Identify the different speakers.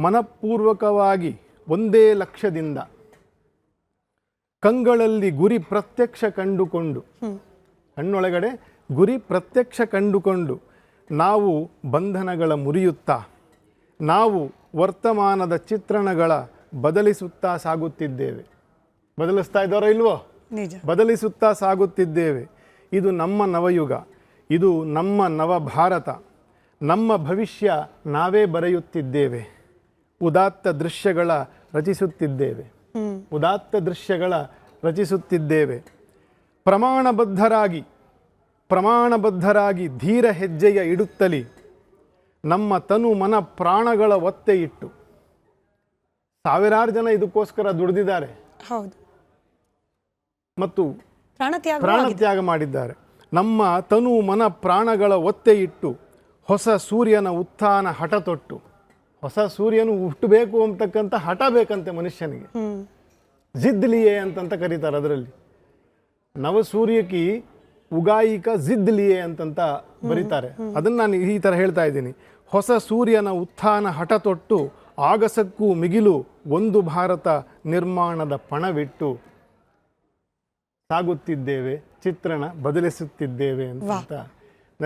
Speaker 1: ಮನಪೂರ್ವಕವಾಗಿ ಒಂದೇ ಲಕ್ಷ್ಯದಿಂದ ಕಂಗಳಲ್ಲಿ ಗುರಿ ಪ್ರತ್ಯಕ್ಷ ಕಂಡುಕೊಂಡು ಕಣ್ಣೊಳಗಡೆ ಗುರಿ ಪ್ರತ್ಯಕ್ಷ ಕಂಡುಕೊಂಡು ನಾವು ಬಂಧನಗಳ ಮುರಿಯುತ್ತಾ ನಾವು ವರ್ತಮಾನದ ಚಿತ್ರಣಗಳ ಬದಲಿಸುತ್ತಾ ಸಾಗುತ್ತಿದ್ದೇವೆ. ಬದಲಿಸ್ತಾ ಇದ್ದಾರೋ ಇಲ್ವೋ? ಬದಲಿಸುತ್ತಾ ಸಾಗುತ್ತಿದ್ದೇವೆ. ಇದು ನಮ್ಮ ನವಯುಗ, ಇದು ನಮ್ಮ ನವಭಾರತ. ನಮ್ಮ ಭವಿಷ್ಯ ನಾವೇ ಬರೆಯುತ್ತಿದ್ದೇವೆ. ಉದಾತ್ತ ದೃಶ್ಯಗಳ ರಚಿಸುತ್ತಿದ್ದೇವೆ. ಉದಾತ್ತ ದೃಶ್ಯಗಳ ರಚಿಸುತ್ತಿದ್ದೇವೆ. ಪ್ರಮಾಣಬದ್ಧರಾಗಿ ಧೀರ ಹೆಜ್ಜೆಯ ಇಡುತ್ತಲಿ ನಮ್ಮ ತನು ಮನ ಪ್ರಾಣಗಳ ಒತ್ತೆ ಇಟ್ಟು. ಸಾವಿರಾರು ಜನ ಇದಕ್ಕೋಸ್ಕರ ದುಡಿದಿದ್ದಾರೆ ಮತ್ತು ಪ್ರಾಣತ್ಯಾಗ ಮಾಡಿದ್ದಾರೆ. ನಮ್ಮ ತನು ಮನ ಪ್ರಾಣಗಳ ಒತ್ತೆ ಇಟ್ಟು ಹೊಸ ಸೂರ್ಯನ ಉತ್ಥಾನ ಹಠ ತೊಟ್ಟು. ಹೊಸ ಸೂರ್ಯನು ಹುಟ್ಟಬೇಕು ಅಂತಕ್ಕಂಥ ಹಠ ಬೇಕಂತೆ ಮನುಷ್ಯನಿಗೆ. ಜಿದ್ಲಿಯೇ ಅಂತಂತ ಕರೀತಾರೆ. ಅದರಲ್ಲಿ ನವಸೂರ್ಯಕಿ ಉಗಾಯಿಕ ಜಿದ್ಲಿಯೇ ಅಂತಂತ ಬರೀತಾರೆ. ಅದನ್ನು ನಾನು ಈ ಥರ ಹೇಳ್ತಾ ಇದ್ದೀನಿ. ಹೊಸ ಸೂರ್ಯನ ಉತ್ಥಾನ ಹಠ ತೊಟ್ಟು ಆಗಸಕ್ಕೂ ಮಿಗಿಲು ಒಂದು ಭಾರತ ನಿರ್ಮಾಣದ ಪಣವಿಟ್ಟು ಸಾಗುತ್ತಿದ್ದೇವೆ, ಚಿತ್ರಣ ಬದಲಿಸುತ್ತಿದ್ದೇವೆ ಅಂತ